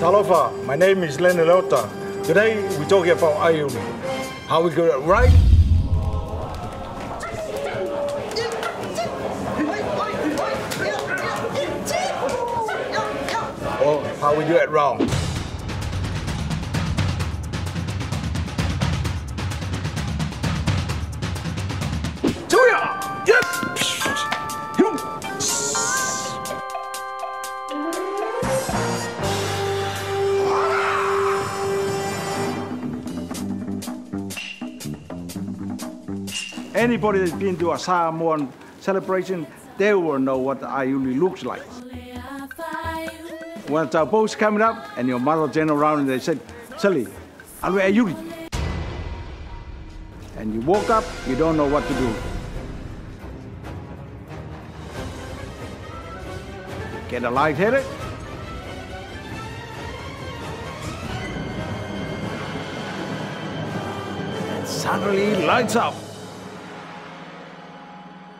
Talofa, my name is Lene Leota. Today we're talking about Aiuli. How we get it right? Or how we do it wrong. Anybody that's been to a Samoan celebration, they will know what the Aiuli looks like. When the taupou's coming up and your mother turn around and they said, Sally, I'll wear Aiuli. And you woke up, you don't know what to do. Get a lightheaded. And suddenly lights up.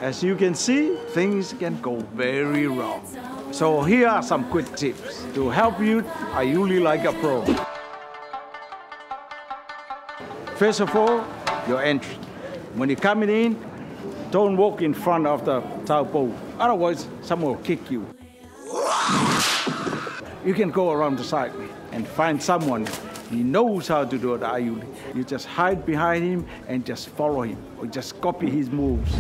As you can see, things can go very wrong. So here are some quick tips to help you Aiuli like a pro. First of all, your entry. When you're coming in, don't walk in front of the taupou. Otherwise, someone will kick you. You can go around the side and find someone he knows how to do the Aiuli. You just hide behind him and just follow him or just copy his moves.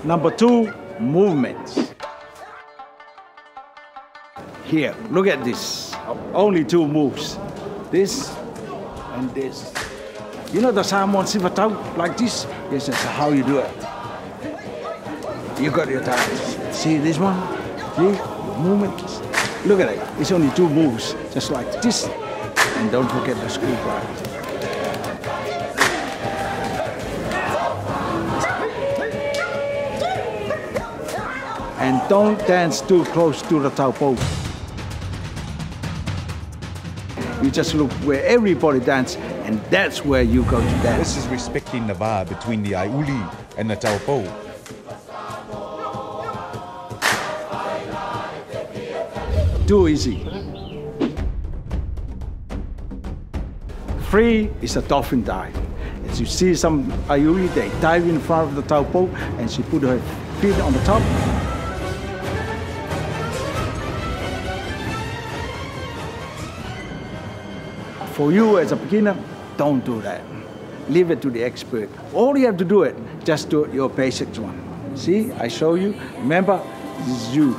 Number 2, movements. Here, look at this. Only 2 moves. This and this. You know the Samoan sifatau like this? Yes, that's how you do it. You got your time. See this one? See? Movements. Look at it. It's only 2 moves, just like this. And don't forget the screwdriver. And don't dance too close to the taupou. You just look where everybody dances, and that's where you go to dance. This is respecting the bar between the Aiuli and the taupou. Too easy. 3 is a dolphin dive. As you see some Aiuli, they dive in front of the taupou, and she put her feet on the top. For you as a beginner, don't do that. Leave it to the expert. All you have to do it, just do your basic one. See, I show you. Remember, this is you.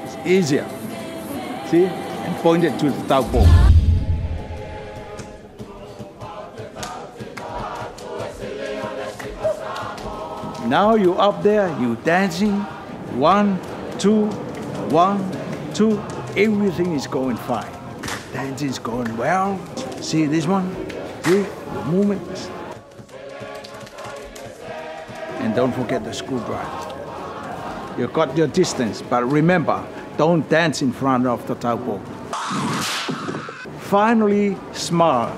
It's easier. See, and point it to the taupou. Now you're up there, you're dancing. 1, 2, 1, 2. Everything is going fine. Dancing is going well. See this one? See the movements? And don't forget the screwdriver. You got your distance, but remember, don't dance in front of the taupou. Finally, smile.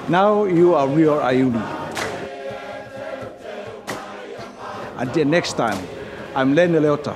Now you are real Aiuli. Until next time, I'm Lene Leota.